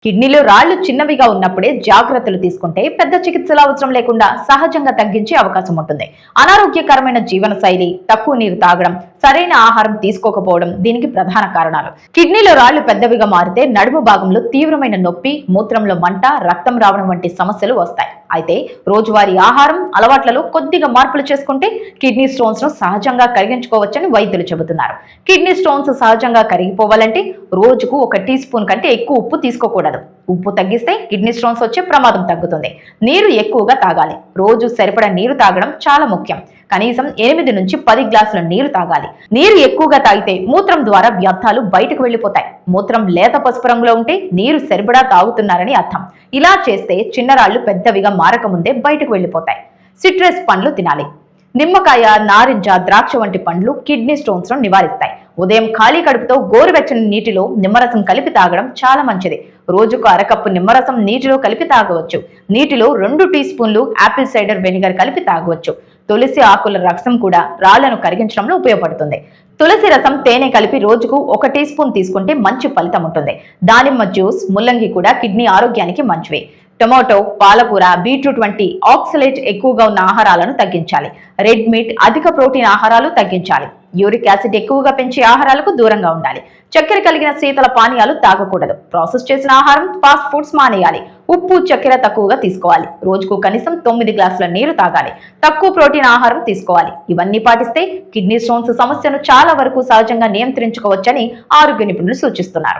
కిడ్నీలో రాళ్లు చిన్నవిగా ఉన్నప్పుడే జాగ్రత్తలు తీసుకుంటే పెద్ద చికిత్సల అవసరం లేకుండా సహజంగా తగ్గించే అవకాశం ఉంటుంది. అనారోగ్యకరమైన జీవన శైలి, తక్కువ నీరు తాగడం, సరైన ఆహారం తీసుకోకపోవడం దీనికి ప్రధాన కారణాలు. కిడ్నీలో రాళ్లు పెద్దవిగా మారితే నడుము భాగంలో తీవ్రమైన నొప్పి, మూత్రంలో మంట, రక్తం రావడం వంటి సమస్యలు వస్తాయి. అయితే రోజువారీ ఆహారం అలవాట్లలో కొద్దిగా మార్పులు చేసుకుంటే కిడ్నీ స్టోన్స్ ను సహజంగా కరిగించుకోవచ్చని వైద్యులు చెబుతున్నారు. కిడ్నీ స్టోన్స్ సహజంగా కరిగిపోవాలంటే రోజుకు 1 టీ స్పూన్ కంటే ఎక్కువ ఉప్పు తీసుకోకూడదు. ఉప్పు తగ్గిస్తే కిడ్నీ స్టోన్స్ వచ్చే ప్రమాదం తగ్గుతుంది. నీరు ఎక్కువగా తాగాలి. రోజు సరిపడా నీరు తాగడం చాలా ముఖ్యం. కనీసం 8 నుంచి 10 గ్లాసుల నీరు తాగాలి. నీరు ఎక్కువగా తాగితే మూత్రం ద్వారా వ్యర్థాలు బయటకు వెళ్లిపోతాయి. మూత్రం లేత పసుపు రంగులో ఉంటే నీరు సరిపడా తాగుతున్నారని అర్థం. ఇలా చేస్తే చిన్నరాళ్లు పెద్దవిగా మారకముందే బయటకు వెళ్లిపోతాయి. సిట్రస్ పండ్లు తినాలి. నిమ్మకాయ, నారింజ, ద్రాక్ష వంటి పండ్లు కిడ్నీ స్టోన్స్ ను నివారిస్తాయి. ఉదయం ఖాళీ కడుపుతో గోరువెచ్చని నీటిలో నిమ్మరసం కలిపి తాగడం చాలా మంచిది. రోజుకు అరకప్పు నిమ్మరసం నీటిలో కలిపి తాగవచ్చు. నీటిలో 2 టీ స్పూన్లు యాపిల్ సైడర్ వెనిగర్ కలిపి తాగవచ్చు. తులసి ఆకుల రసం కూడా రాళ్లను కరిగించడంలో ఉపయోగపడుతుంది. తులసి రసం, తేనె కలిపి రోజుకు 1 టీ స్పూన్ తీసుకుంటే మంచి ఫలితం ఉంటుంది. దానిమ్మ జ్యూస్, ముల్లంగి కూడా కిడ్నీ ఆరోగ్యానికి మంచివి. టొమాటో, పాలకూర, బీట్రూట్ వంటి ఆక్సలేట్ ఎక్కువగా ఉన్న ఆహారాలను తగ్గించాలి. రెడ్ మీట్, అధిక ప్రోటీన్ ఆహారాలు తగ్గించాలి. యూరిక్ యాసిడ్ ఎక్కువగా పెంచే ఆహారాలకు దూరంగా ఉండాలి. చక్కెర కలిగిన శీతల పానీయాలు తాగకూడదు. ప్రాసెస్ చేసిన ఆహారం, ఫాస్ట్ ఫుడ్స్ మానేయాలి. ఉప్పు, చక్కెర తక్కువగా తీసుకోవాలి. రోజుకు కనీసం 9 గ్లాసుల నీరు తాగాలి. తక్కువ ప్రోటీన్ ఆహారం తీసుకోవాలి. ఇవన్నీ పాటిస్తే కిడ్నీ స్టోన్స్ సమస్యను చాలా వరకు సహజంగా నియంత్రించుకోవచ్చని ఆరోగ్య నిపుణులు సూచిస్తున్నారు.